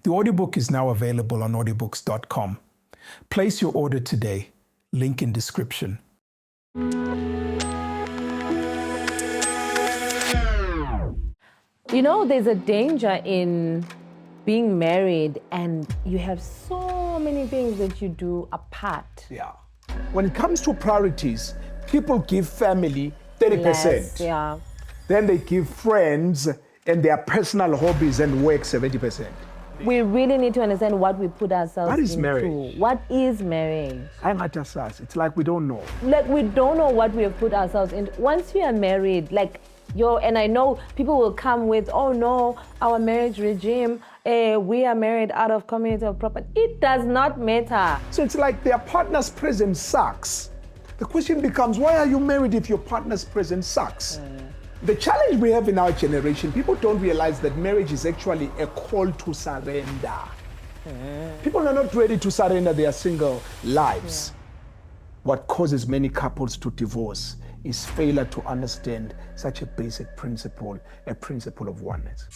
The audiobook is now available on audiobooks.com. Place your order today. Link in description. You know, there's a danger in being married and you have so many things that you do apart. Yeah. When it comes to priorities, people give family 30%. Less, yeah. Then they give friends and their personal hobbies and work 70%. We really need to understand what we put ourselves What is into. marriage? What is marriage? It's like we don't know. Like we don't know what we have put ourselves into. Once you are married, and I know people will come with, oh no, our marriage regime, we are married out of community of property. It does not matter. So it's like their partner's presence sucks. The question becomes, why are you married if your partner's presence sucks? The challenge we have in our generation, people don't realize that marriage is actually a call to surrender. People are not ready to surrender their single lives. What causes many couples to divorce is failure to understand such a basic principle, a principle of oneness.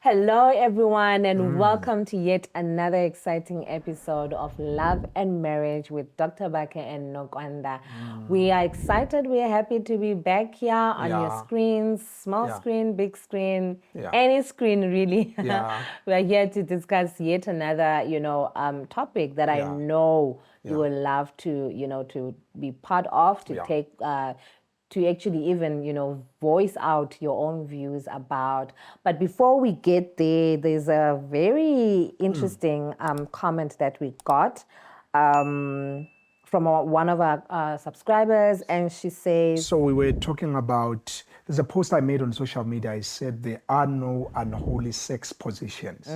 Hello, everyone, and welcome to yet another exciting episode of Love and Marriage with Dr. Bakhe and Nokwanda. We are excited. We are happy to be back here on your screens, small screen, big screen, any screen, really. We are here to discuss yet another, topic that I know you will love to be part of, to take to actually even, voice out your own views about. But before we get there, there's a very interesting comment that we got from one of our subscribers, and she says... So we were talking about, there's a post I made on social media. I said there are no unholy sex positions.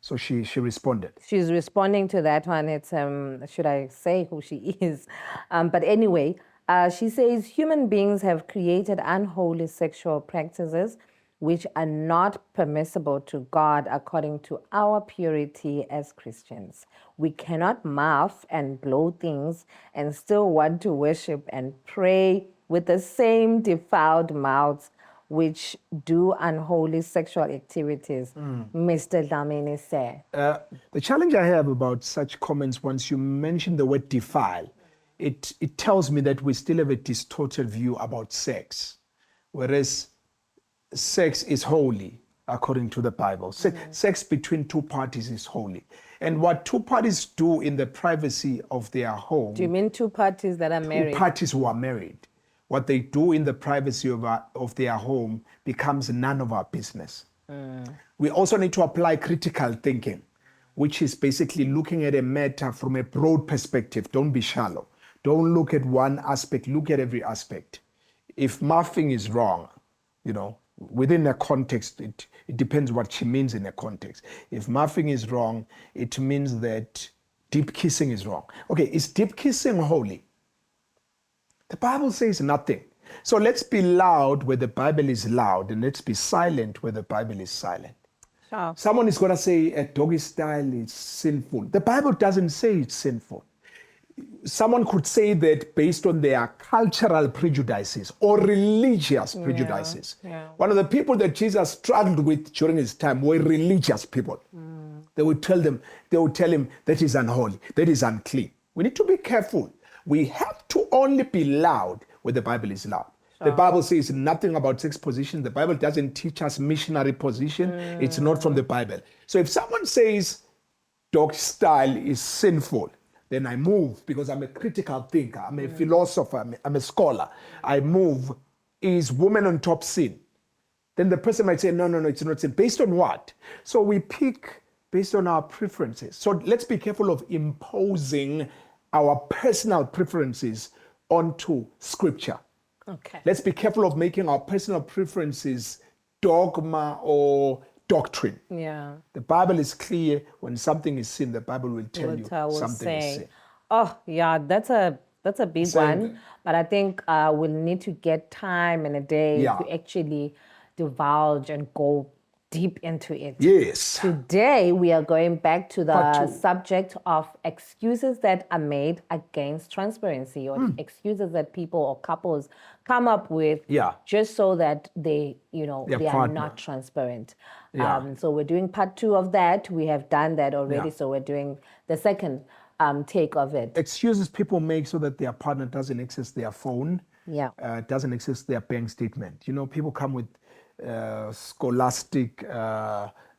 So she responded. She's responding to that one. It's, should I say who she is? But anyway... she says human beings have created unholy sexual practices which are not permissible to God according to our purity as Christians. We cannot mouth and blow things and still want to worship and pray with the same defiled mouths which do unholy sexual activities. Mr. Dlamini said. The challenge I have about such comments, once you mention the word defile, it tells me that we still have a distorted view about sex, whereas sex is holy according to the Bible. Sex between two parties is holy. And what two parties do in the privacy of their home... Do you mean two parties that are married? Two parties who are married. What they do in the privacy of their home becomes none of our business. We also need to apply critical thinking, which is basically looking at a matter from a broad perspective. Don't be shallow. Don't look at one aspect, look at every aspect. If mouthing is wrong, within a context, it depends what she means in a context. If mouthing is wrong, it means that deep kissing is wrong. Okay, is deep kissing holy? The Bible says nothing. So let's be loud where the Bible is loud, and let's be silent where the Bible is silent. Sure. Someone is going to say a doggy style is sinful. The Bible doesn't say it's sinful. Someone could say that based on their cultural prejudices or religious prejudices. One of the people that Jesus struggled with during his time were religious people. They would tell him that is unholy, that is unclean. We need to be careful. We have to only be loud where the Bible is loud. The Bible says nothing about sex position. The Bible doesn't teach us missionary position. It's not from the Bible. So if someone says dog style is sinful, then I move because I'm a critical thinker. I'm a philosopher. I'm a scholar. I move. Is woman on top sin? Then the person might say, no, it's not sin. Based on what? So we pick based on our preferences. So let's be careful of imposing our personal preferences onto Scripture. Okay. Let's be careful of making our personal preferences dogma or doctrine. Yeah. The Bible is clear. When something is sin, the Bible will tell you Will something is say. sin. Oh, yeah, that's a big Same. one. But I think we'll need to get time in a day Yeah. to actually divulge and go deep into it. Yes. Today, we are going back to Part the two. subject of excuses that are made against transparency, or excuses that people or couples come up with Yeah. just so that they Their are partner. not transparent. Yeah. So we're doing part 2 of that. We have done that already. Yeah. So we're doing the second take of it. Excuses people make so that their partner doesn't access their phone, Yeah. doesn't access their bank statement. People come with scholastic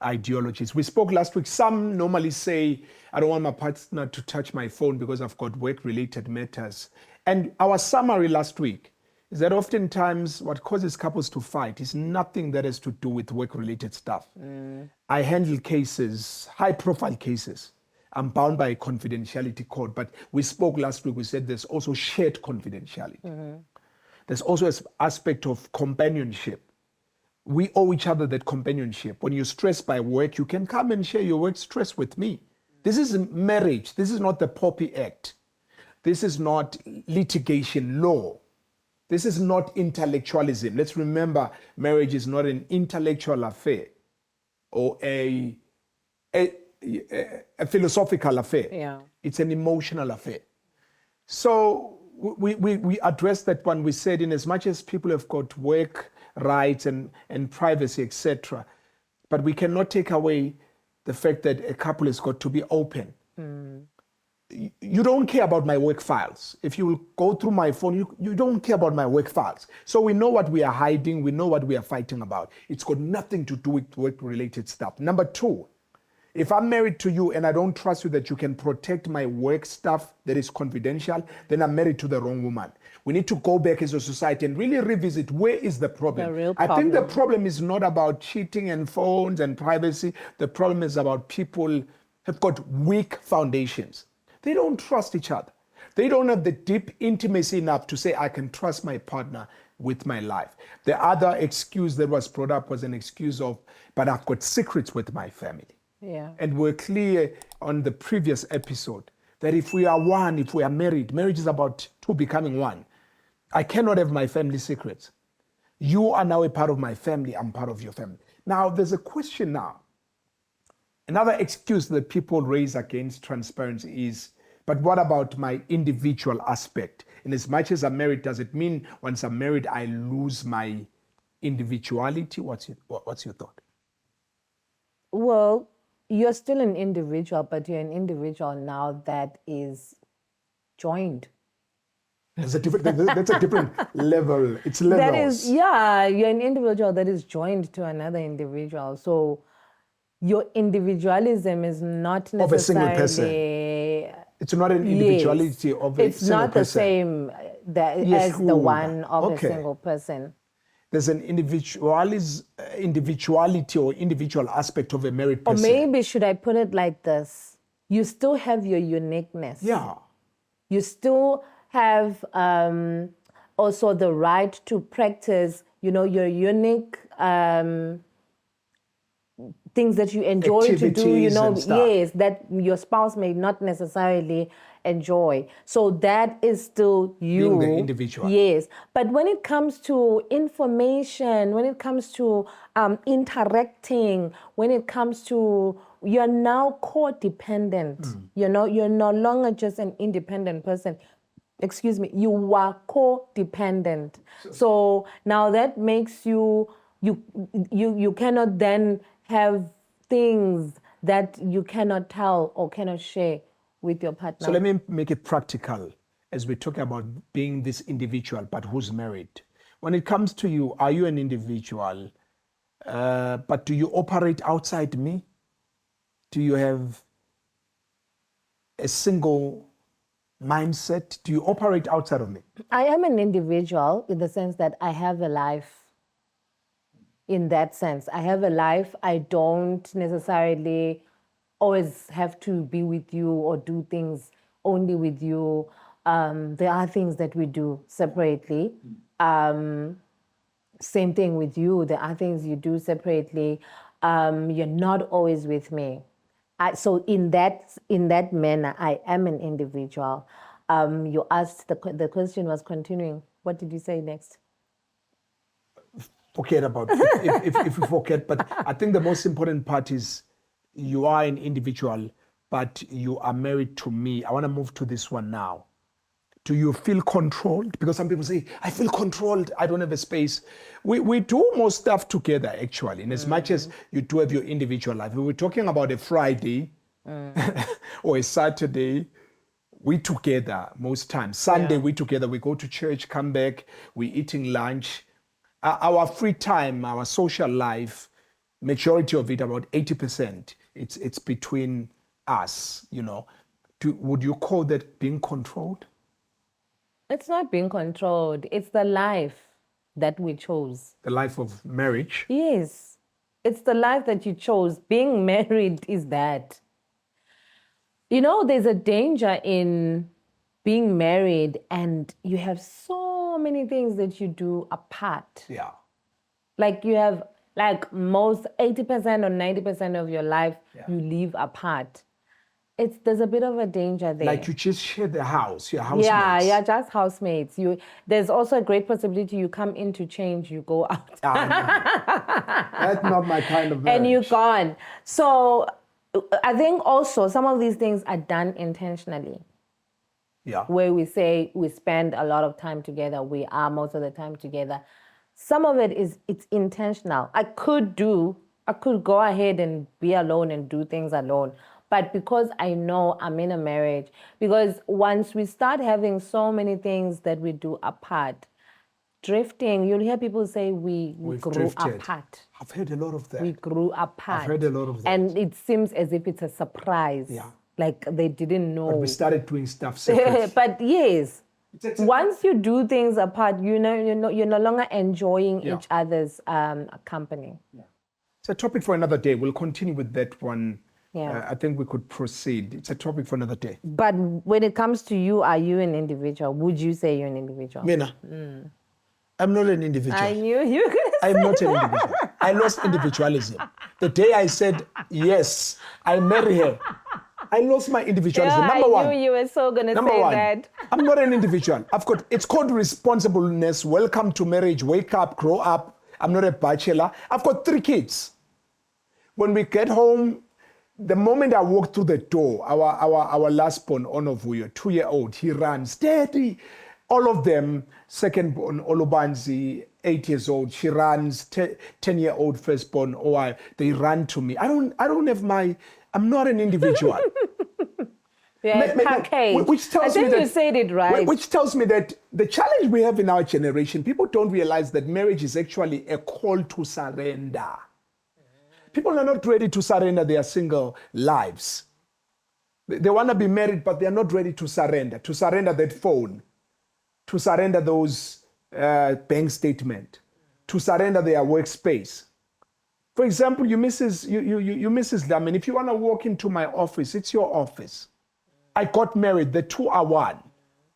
ideologies. We spoke last week. Some normally say, I don't want my partner to touch my phone because I've got work-related matters. And our summary last week is that oftentimes what causes couples to fight is nothing that has to do with work-related stuff. I handle cases, high-profile cases. I'm bound by a confidentiality code, but we spoke last week, we said there's also shared confidentiality. There's also an aspect of companionship. We owe each other that companionship. When you're stressed by work, you can come and share your work stress with me. This is marriage. This is not the Poppy Act. This is not litigation law. This is not intellectualism. Let's remember, marriage is not an intellectual affair or a philosophical affair. Yeah. It's an emotional affair. So we addressed that one. We said, in as much as people have got work rights and privacy, etc., but we cannot take away the fact that a couple has got to be open. You don't care about my work files. If you will go through my phone, you don't care about my work files. So we know what we are hiding. We know what we are fighting about. It's got nothing to do with work-related stuff. Number two, if I'm married to you and I don't trust you that you can protect my work stuff that is confidential, then I'm married to the wrong woman. We need to go back as a society and really revisit, where is the problem? The real I think the problem. problem is not about cheating and phones and privacy. The problem is about people have got weak foundations. They don't trust each other. They don't have the deep intimacy enough to say, I can trust my partner with my life. The other excuse that was brought up was an excuse of, but I've got secrets with my family. Yeah. And we're clear on the previous episode that if we are one, if we are married, marriage is about two becoming one. I cannot have my family secrets. You are now a part of my family, I'm part of your family. Now, there's a question now. Another excuse that people raise against transparency is, but what about my individual aspect? And as much as I'm married, does it mean once I'm married, I lose my individuality? What's your thought? Well, you're still an individual, but you're an individual now that is joined. That's a different level. It's levels. That is, yeah, you're an individual that is joined to another individual. So your individualism is not necessarily... Of a single person. It's not an individuality of a it's single not the person. same Yes, as the cool. one of Okay. a single person. There's an individuality or individual aspect of a married Or person. maybe should I put it like this? You still have your uniqueness. Yeah. You still have also the right to practice, your unique things that you enjoy to do, Activities and stuff. yes, that your spouse may not necessarily enjoy. So that is still you. Being the individual. Yes. But when it comes to information, when it comes to interacting, when it comes to, you're now codependent. You're no longer just an independent person. Excuse me, you are codependent. So now that makes you cannot then have things that you cannot tell or cannot share with your partner. So let me make it practical as we talk about being this individual, but who's married. When it comes to you, are you an individual? But do you operate outside me? Do you have a single mindset? Do you operate outside of me? I am an individual in the sense that I have a life. In that sense, I have a life. I don't necessarily always have to be with you or do things only with you. There are things that we do separately. Same thing with you. There are things you do separately. you're not always with me. So in that manner, I am an individual. You asked, the question was continuing. What did you say next? Forget about it. If we forget, but I think the most important part is you are an individual, but you are married to me. I want to move to this one now. Do you feel controlled? Because some people say, I feel controlled, I don't have a space. We do more stuff together, actually, in as much as you do have your individual life. We were talking about a Friday or a Saturday, we together most times. Sunday, we together, we go to church, come back, we eating lunch. Our free time, our social life, majority of it, about 80%, it's between us, you know. Would you call that being controlled? It's not being controlled. It's the life that we chose. The life of marriage? Yes. It's the life that you chose. Being married is that. You know, there's a danger in being married and you have so many things that you do apart. Yeah. Like you have, like most 80% or 90% of your life, you live apart. There's a bit of a danger there. Like you just share the house, your housemates. Yeah, just housemates. There's also a great possibility you come in to change, you go out. That's not my kind of marriage. And you're gone. So I think also some of these things are done intentionally. Yeah. Where we say we spend a lot of time together, we are most of the time together. Some of it's intentional. I could go ahead and be alone and do things alone. But because I know I'm in a marriage, because once we start having so many things that we do apart, drifting, you'll hear people say we grew drifted. apart. I've heard a lot of that. We grew apart. I've heard a lot of that. And it seems as if it's a surprise. Yeah. Like they didn't know. But we started doing stuff separate. But yes, once you do things apart, you're no longer enjoying each other's company. Yeah. It's a topic for another day. We'll continue with that one. Yeah. I think we could proceed. It's a topic for another day. But when it comes to you, are you an individual? Would you say you're an individual? Mina, I'm not an individual. I knew you were going to say I'm not an individual. I lost individualism. The day I said, yes, I marry her, I lost my individualism. Yeah, Number one. I knew you were so going to say that. I'm not an individual. It's called responsibleness. Welcome to marriage. Wake up, grow up. I'm not a bachelor. I've got 3 kids. When we get home, the moment I walk through the door, our last born, Onovuyo, 2-year-old, he runs, Daddy. All of them, second born, Olubanzi, 8 years old, she runs, 10-year-old firstborn, they run to me. I'm not an individual. Yeah, package. Which tells I think me that, you said it right. Which tells me that the challenge we have in our generation, people don't realize that marriage is actually a call to surrender. People are not ready to surrender their single lives. They want to be married, but they are not ready to surrender that phone, to surrender those bank statement, to surrender their workspace. For example, you Mrs. Lamin, if you want to walk into my office, it's your office. I got married, the 2 are one.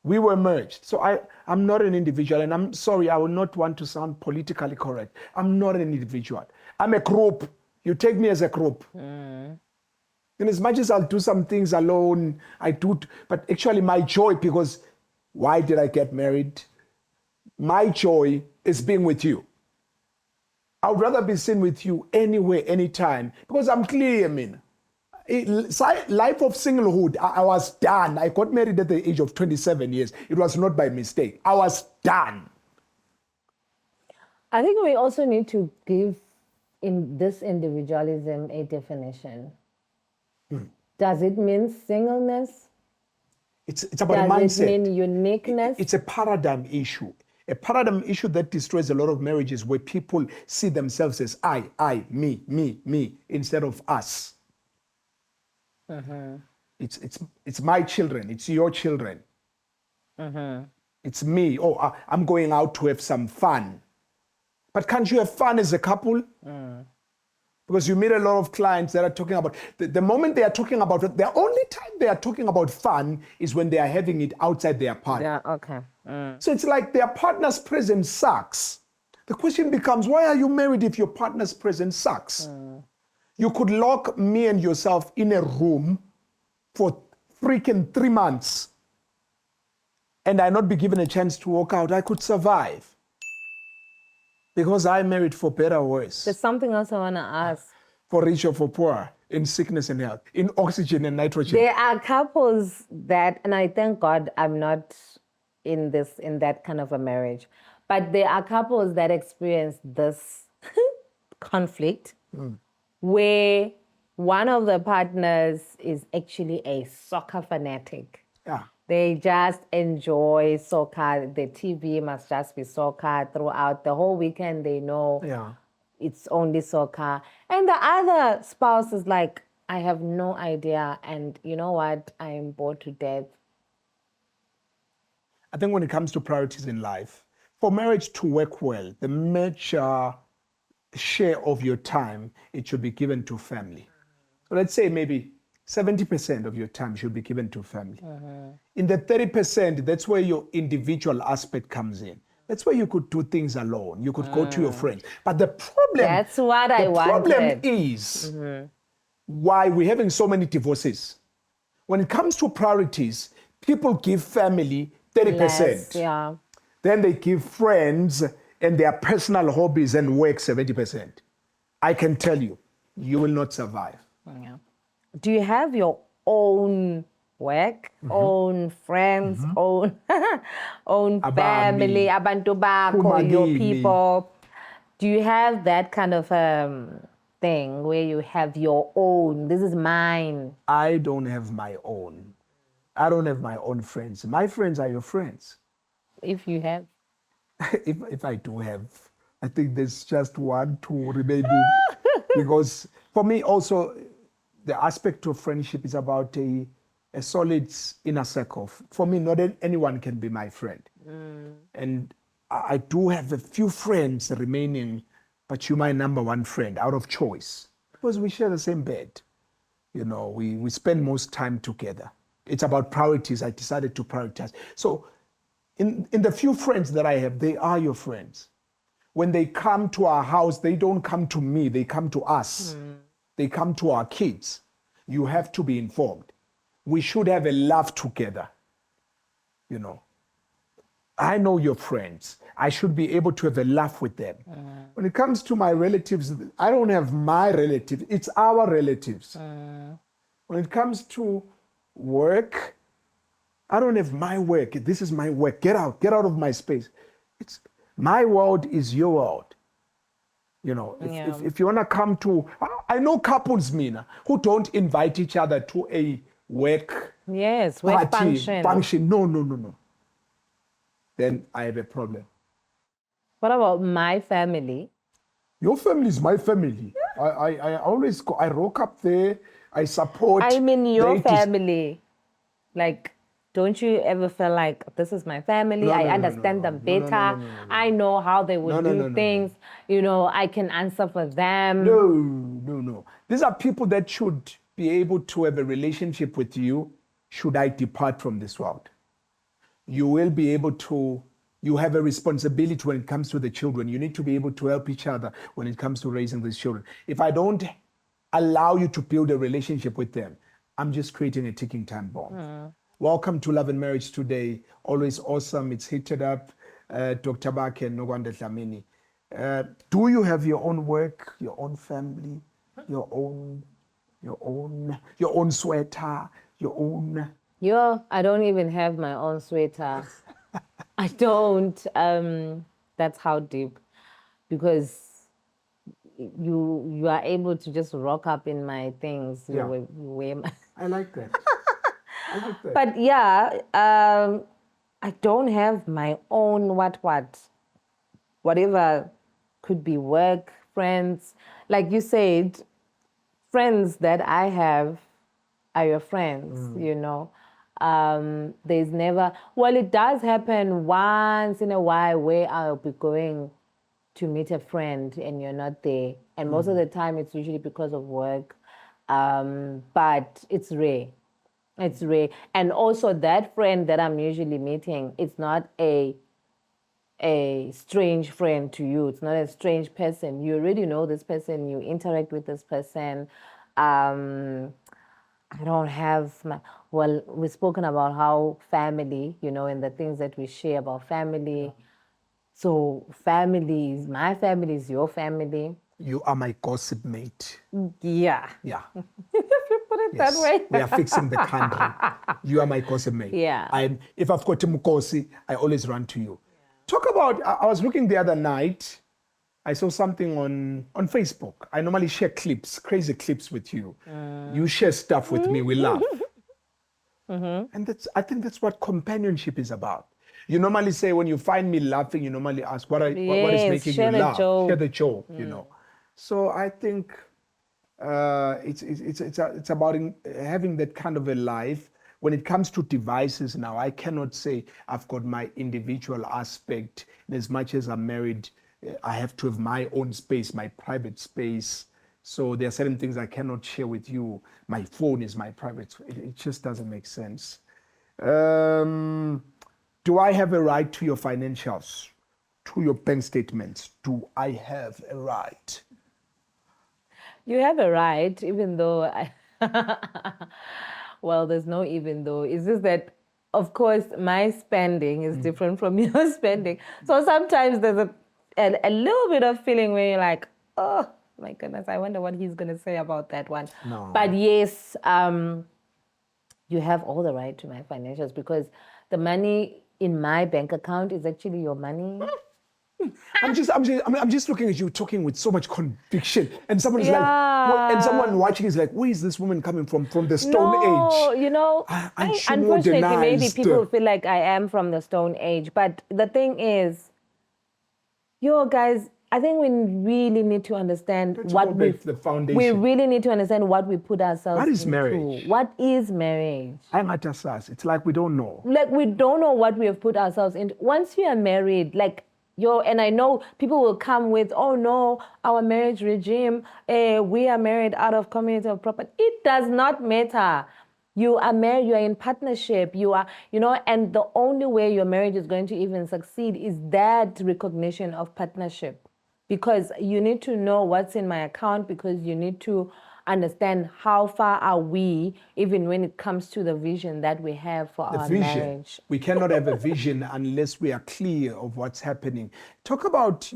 We were merged. So I'm not an individual, and I'm sorry, I will not want to sound politically correct. I'm not an individual. I'm a group. You take me as a group. And as much as I'll do some things alone, but actually my joy, because why did I get married? My joy is being with you. I would rather be seen with you anywhere, anytime, because I'm clear, I mean. Life of singlehood, I was done. I got married at the age of 27 years. It was not by mistake. I was done. I think we also need to give in this individualism a definition. Does it mean singleness? It's about a mindset. Does it mean uniqueness? It's a paradigm issue. A paradigm issue that destroys a lot of marriages, where people see themselves as I, me, instead of us. It's my children. It's your children. It's me. Oh, I'm going out to have some fun. But can't you have fun as a couple? Because you meet a lot of clients that are talking about, the moment they are talking about it, the only time they are talking about fun is when they are having it outside their partner. Yeah, okay. So it's like their partner's presence sucks. The question becomes, why are you married if your partner's presence sucks? You could lock me and yourself in a room for freaking 3 months and I not be given a chance to walk out. I could survive because I married for better or worse, There's something else I want to ask. for rich or for poor, in sickness and health, in oxygen and nitrogen. There are couples that, and I thank God I'm not in that kind of a marriage, but there are couples that experience this conflict where one of the partners is actually a soccer fanatic. Yeah. They just enjoy soccer. The TV must just be soccer throughout the whole weekend. They know Yeah. it's only soccer. And the other spouse is like, I have no idea. And you know what? I am bored to death. I think when it comes to priorities in life, for marriage to work well, the major share of your time, it should be given to family. So let's say maybe 70% of your time should be given to family. In the 30%, that's where your individual aspect comes in. That's where you could do things alone. You could go to your friends. But the problem, That's what I the problem wanted. is why we're having so many divorces. When it comes to priorities, people give family 30%. Less, yeah. Then they give friends and their personal hobbies and work 70%. I can tell you, you will not survive. Yeah. Do you have your own work, own friends, own family, abantu bakho, your Kumagini. people? Do you have that kind of thing where you have your own? This is mine. I don't have my own. I don't have my own friends. My friends are your friends. If you have. If I do have, I think there's just one, two remaining. Because for me also, the aspect of friendship is about a solid inner circle. For me, not anyone can be my friend. And I do have a few friends remaining, but you're my number one friend out of choice. Because we share the same bed. You know, we spend most time together. It's about priorities. I decided to prioritize. So in the few friends that I have, they are your friends. When they come to our house, they don't come to me, they come to us. They come to our kids. You have to be informed. We should have a laugh together. You know, I know your friends. I should be able to have a laugh with them. When it comes to my relatives, I don't have my relatives, it's our relatives. When it comes to work, I don't have my work. This is my work. Get out of my space. It's my world is your world. You know, if you want to come to, I know couples, Mina, who don't invite each other to a work Yes, work function. No. Then I have a problem. What about my family? Your family is my family. I always go, I rock up there, I support. I mean your They family. Like, don't you ever feel like this is my family? No, I no, no, understand no, them no, no, better. no, no, no, no. I know how they would do things. You know, I can answer for them. No. These are people that should be able to have a relationship with you should I depart from this world. You will be able to, you have a responsibility when it comes to the children. You need to be able to help each other when it comes to raising these children. If I don't allow you to build a relationship with them, I'm just creating a ticking time bomb. Welcome to Love and Marriage Today. Always awesome. It's heated up. Dr. Bakhe and Nokwanda Dlamini. Do you have your own work, your own family, your own sweater, your own? I don't even have my own sweater. I don't. That's how deep. Because you are able to just rock up in my things. Yeah. You wear my... I like that. I like that. But yeah, I don't have my own whatever could be work, friends. Like you said, friends that I have are your friends, you know. There's never, well, it does happen once in a while where I'll be going to meet a friend and you're not there. And most of the time it's usually because of work. But it's rare. It's rare. And also that friend that I'm usually meeting, it's not a a strange friend to you. It's not a strange person. You already know this person. You interact with this person. I don't have well, we've spoken about how family, and the things that we share about family. So my family is your family. You are my gossip mate. Yeah. Yeah. If you put it Yes. that way. We are fixing the country. You are my gossip mate. Yeah. If I've got Mukosi, I always run to you. Talk about, I was looking the other night, I saw something on Facebook. I normally share clips, crazy clips with you. You share stuff with me, we laugh. And I think that's what companionship is about. You normally say, when you find me laughing, you normally ask, what is Yes, making share you the laugh? joke. Share the joke, So I think it's about having that kind of a life. When it comes to devices now, I cannot say I've got my individual aspect. And as much as I'm married, I have to have my own space, my private space. So there are certain things I cannot share with you. My phone is my private. It just doesn't make sense. Do I have a right to your financials, to your bank statements? Do I have a right? You have a right, even though well, there's no even though. It's just that, of course, my spending is different from your spending. So sometimes there's a little bit of feeling where you're like, oh my goodness, I wonder what he's going to say about that one. No. But yes, you have all the right to my financials, because the money in my bank account is actually your money. I'm just looking at you talking with so much conviction, and someone is Yeah. and someone watching is like, where is this woman coming from the Stone No, Age? Unfortunately, maybe modernized. people feel like I am from the Stone Age. But the thing is, guys, I think we really need to understand the foundation. we really need to understand what we put ourselves What is into. marriage? What is marriage? It's like we don't know. Like, we don't know what we have put ourselves into. Once you are married, and I know people will come with, oh no, our marriage regime, we are married out of community of property. It does not matter. You are married, you are in partnership, you are, and the only way your marriage is going to even succeed is that recognition of partnership. Because you need to know what's in my account, because you need to understand how far are we, even when it comes to the vision that we have for our marriage. We cannot have a vision unless we are clear of what's happening. Talk about,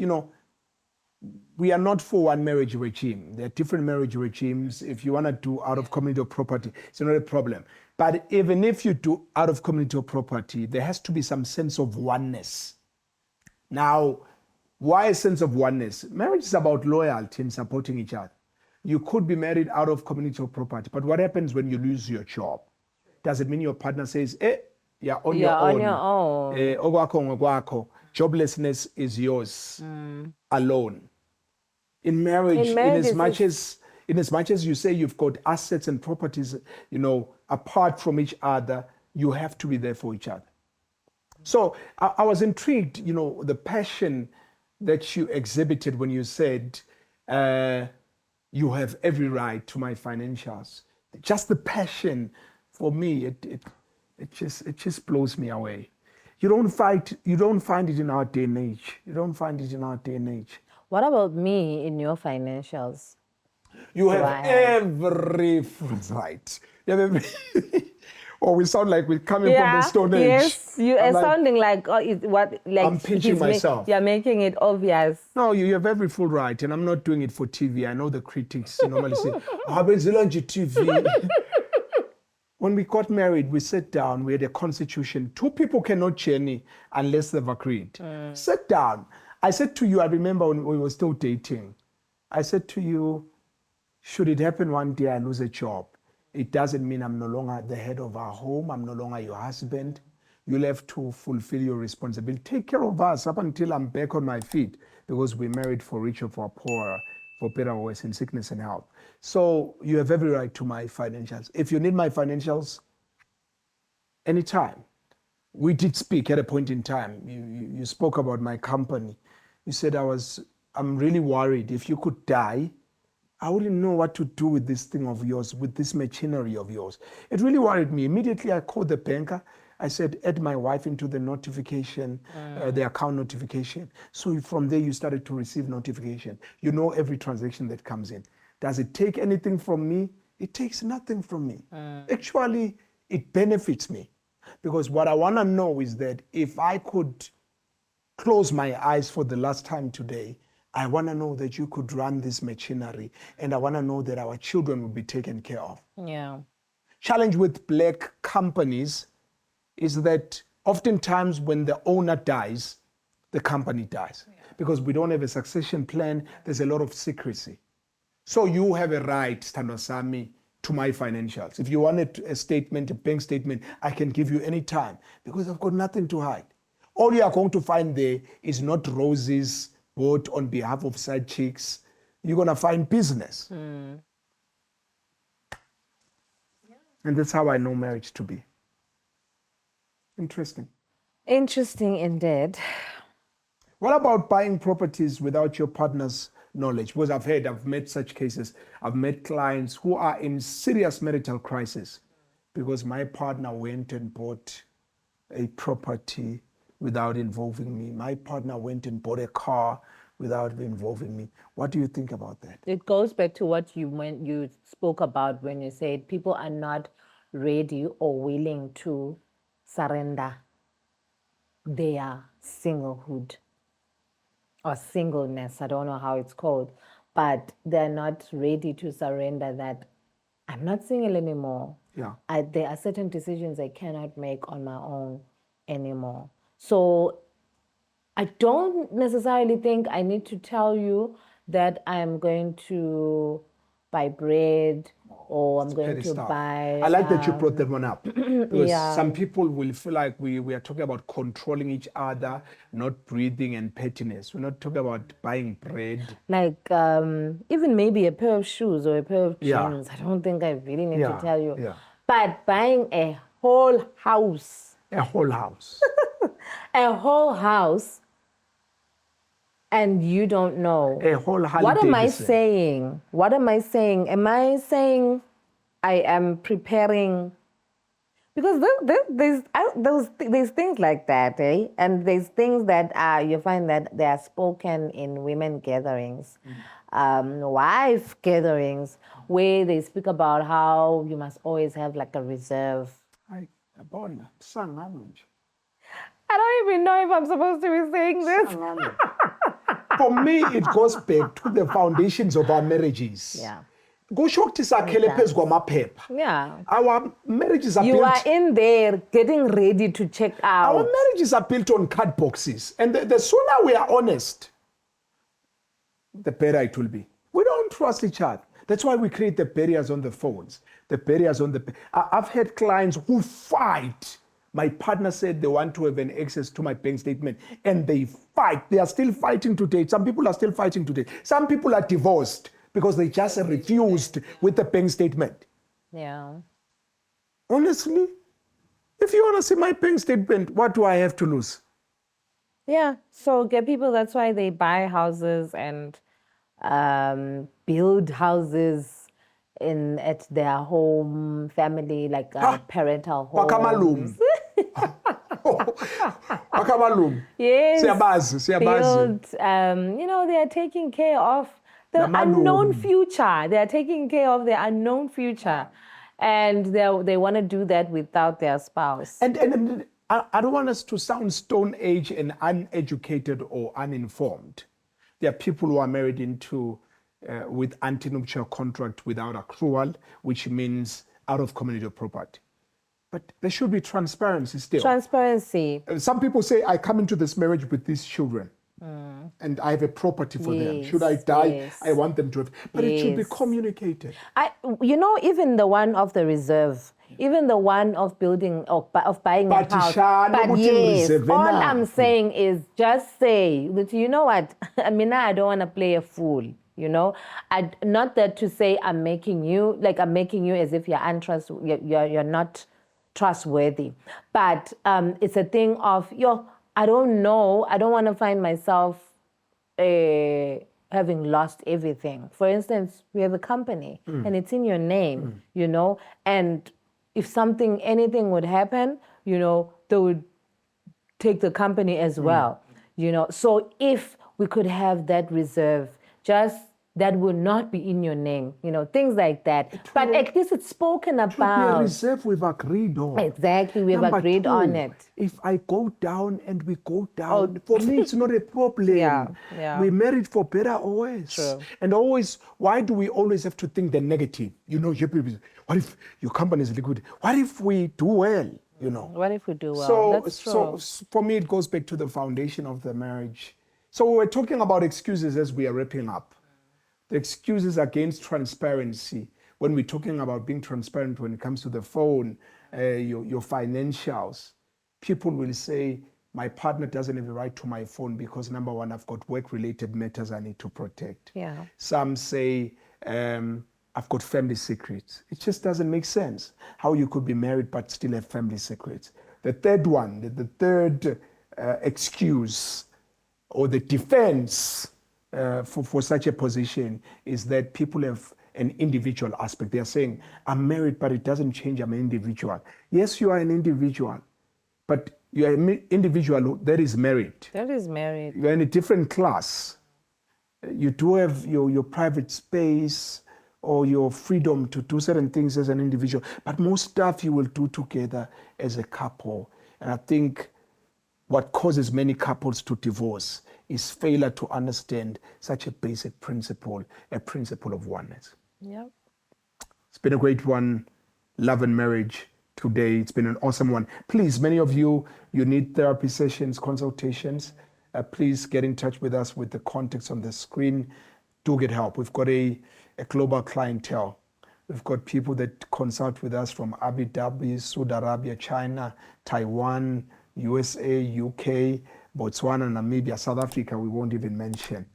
we are not for one marriage regime. There are different marriage regimes. If you want to do out of community or property, it's not a problem. But even if you do out of community or property, there has to be some sense of oneness. Now, why a sense of oneness? Marriage is about loyalty and supporting each other. You could be married out of community or property, but what happens when you lose your job? Does it mean your partner says, you're on your own? Okwakho. Joblessness is yours alone. In marriage, in as much as you say you've got assets and properties, apart from each other, you have to be there for each other. So I was intrigued, the passion that you exhibited when you said, you have every right to my financials. Just the passion, for me, it just blows me away. You don't find it in our day and age. You don't find it in our day and age. What about me in your financials? You have every right. You have every or we sound like we're coming from the Stone Age. Yes, you are sounding like I'm pinching myself. You're making it obvious. No, you have every full right, and I'm not doing it for TV. I know the critics normally say, TV. When we got married, we sat down, we had a constitution. Two people cannot journey unless they've agreed. Sit down. I said to you, I remember when we were still dating, I said to you, should it happen one day I lose a job, it doesn't mean I'm no longer the head of our home. I'm no longer your husband. You'll have to fulfill your responsibility. Take care of us up until I'm back on my feet, because we're married for richer, for poorer, for better or worse, in sickness and health. So you have every right to my financials. If you need my financials, anytime. We did speak at a point in time. You spoke about my company. You said I'm really worried. If you could die, I wouldn't know what to do with this thing of yours, with this machinery of yours. It really worried me. Immediately I called the banker. I said, add my wife into the notification, the account notification. So from there, you started to receive notification. You know every transaction that comes in. Does it take anything from me? It takes nothing from me. Actually, it benefits me. Because what I want to know is that if I could close my eyes for the last time today, I want to know that you could run this machinery, and I want to know that our children will be taken care of. Yeah. Challenge with black companies is that oftentimes when the owner dies, the company dies. Because we don't have a succession plan, there's a lot of secrecy. So you have a right, Sami, to my financials. If you wanted a statement, a bank statement, I can give you any time because I've got nothing to hide. All you are going to find there is not roses bought on behalf of side chicks. You're going to find business. And that's how I know marriage to be. Interesting. Interesting indeed. What about buying properties without your partner's knowledge? Because I've met such cases. I've met clients who are in serious marital crisis because my partner went and bought a property without involving me. My partner went and bought a car without involving me. What do you think about that? It goes back to what you spoke about when you said people are not ready or willing to surrender their singlehood or singleness. I don't know how it's called, but they're not ready to surrender that I'm not single anymore. Yeah. There are certain decisions I cannot make on my own anymore. So I don't necessarily think I need to tell you that I'm going to buy bread or I'm going Petty to stuff. buy. I like that you brought that one up. Because Yeah. some people will feel like we are talking about controlling each other, not breathing and pettiness. We're not talking about buying bread. Like even maybe a pair of shoes or a pair of Yeah. jeans. I don't think I really need to Yeah, tell you. yeah. But buying a whole house, A whole house. a whole house, and you don't know. A whole Harley What am I Davidson. saying? What am I saying? Am I saying I am preparing? Because there's things like that, eh? And there's things that you find that they are spoken in women gatherings, wife gatherings, where they speak about how you must always have like a reserve. I born sangalo. I don't even know if I'm supposed to be saying this. For me, it goes back to the foundations of our marriages. Yeah. Kusho ukuthi sakhele phezu kwamaphepha. Yeah. Our marriages are You built. are in there getting ready to check out. Our marriages are built on card boxes, and the sooner we are honest, the better it will be. We don't trust each other. That's why we create the barriers on the phones, the barriers on the. I've had clients who fight. My partner said they want to have an access to my bank statement, and they fight. They are still fighting today. Some people are still fighting today. Some people are divorced because they just refused with the bank statement. Yeah. Honestly, if you want to see my bank statement, what do I have to lose? Yeah. So get people, that's why they buy houses and build houses at their home, family, like parental homes. Wakamalum. Wakamalum. Yes. Siyabazi. Build, they are taking care of the unknown future. They are taking care of the unknown future. And they want to do that without their spouse. And I don't want us to sound stone age and uneducated or uninformed. There are people who are married into with antenuptial contract without accrual, which means out of community property. But there should be transparency still. Transparency. Some people say, I come into this marriage with these children. And I have a property for them. Should I die, yes. I want them to have. But it should be communicated. Even the one of the reserve, even the one of building or of buying a house. But yes, all I'm saying is just say that, you know what, I don't want to play a fool. Not that to say I'm making you as if you're not trustworthy, but it's a thing of I don't know. I don't want to find myself having lost everything. For instance, we have a company and it's in your name, and if anything would happen, you know, they would take the company as well, you know. So if we could have that reserve, just that would not be in your name, you know, things like that. But at least it's spoken Be a about. reserve we've agreed on. Exactly, we've Number agreed two, on it. If I go down and we go down, for me it's not a problem. Yeah. We're married for better or worse. True. And always, why do we always have to think the negative? You know, what if your company is liquid? What if we do well? You know. What if we do well? That's true. So for me, it goes back to the foundation of the marriage. So we're talking about excuses as we are wrapping up. The excuses against transparency. When we're talking about being transparent when it comes to the phone, your financials, people will say, my partner doesn't have a right to my phone because number one, I've got work-related matters I need to protect. Yeah. Some say, I've got family secrets. It just doesn't make sense how you could be married but still have family secrets. The third one, the third excuse or the defense for such a position is that people have an individual aspect. They are saying, I'm married, but it doesn't change I'm an individual. Yes, you are an individual, but you are an individual that is married. That is married. You're in a different class. You do have your private space or your freedom to do certain things as an individual, but most stuff you will do together as a couple. And I think what causes many couples to divorce is failure to understand such a basic principle, a principle of oneness. Yep. It's been a great one, love and marriage today. It's been an awesome one. Please, many of you need therapy sessions, consultations. Please get in touch with us with the contacts on the screen. Do get help. We've got a global clientele. We've got people that consult with us from Abu Dhabi, Saudi Arabia, China, Taiwan, USA, UK, Botswana, Namibia, South Africa, we won't even mention.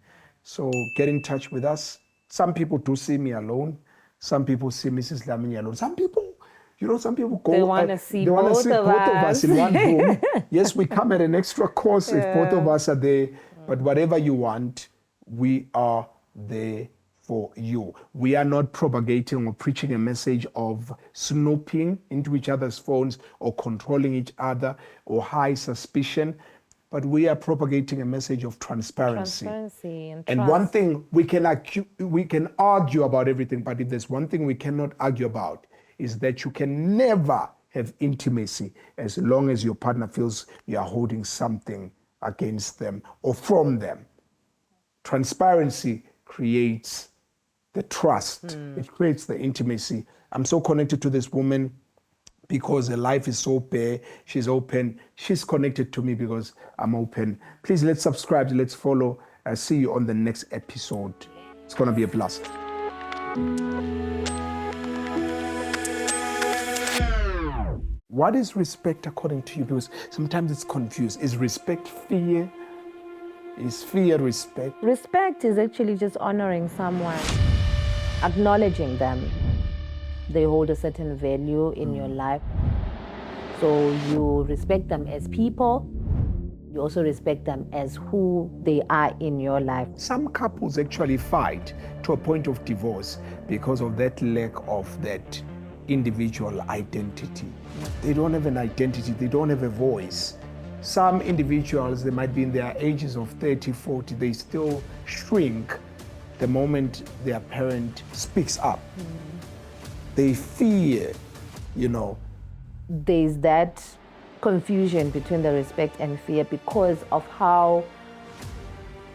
So get in touch with us. Some people do see me alone. Some people see Mrs. Lamini alone. Some people, some people go. They want to see both of us in one room. Yes, we come at an extra cost if both of us are there. But whatever you want, we are there for you. We are not propagating or preaching a message of snooping into each other's phones or controlling each other or high suspicion, but we are propagating a message of transparency. And trust. One thing we can argue about everything, but if there's one thing we cannot argue about is that you can never have intimacy as long as your partner feels you are holding something against them or from them. Transparency creates the trust. It creates the intimacy. I'm so connected to this woman because her life is so bare. She's open. She's connected to me because I'm open. Please, let's subscribe. Let's follow. I'll see you on the next episode. It's going to be a blast. What is respect according to you? Because sometimes it's confused. Is respect fear? Is fear respect? Respect is actually just honoring someone, acknowledging them. They hold a certain value in your life. So you respect them as people. You also respect them as who they are in your life. Some couples actually fight to a point of divorce because of that lack of that individual identity. They don't have an identity. They don't have a voice. Some individuals, they might be in their ages of 30, 40, they still shrink the moment their parent speaks up. They fear, There's that confusion between the respect and fear because of how,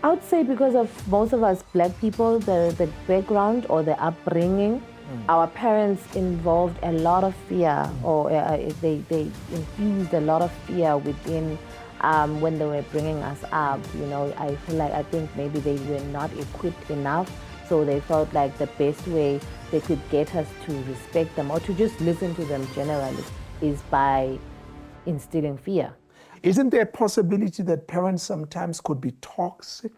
I would say because of most of us Black people, the background or the upbringing, our parents involved a lot of fear, or they infused a lot of fear within when they were bringing us up. I think maybe they were not equipped enough, so they felt like the best way they could get us to respect them or to just listen to them generally is by instilling fear. Isn't there a possibility that parents sometimes could be toxic?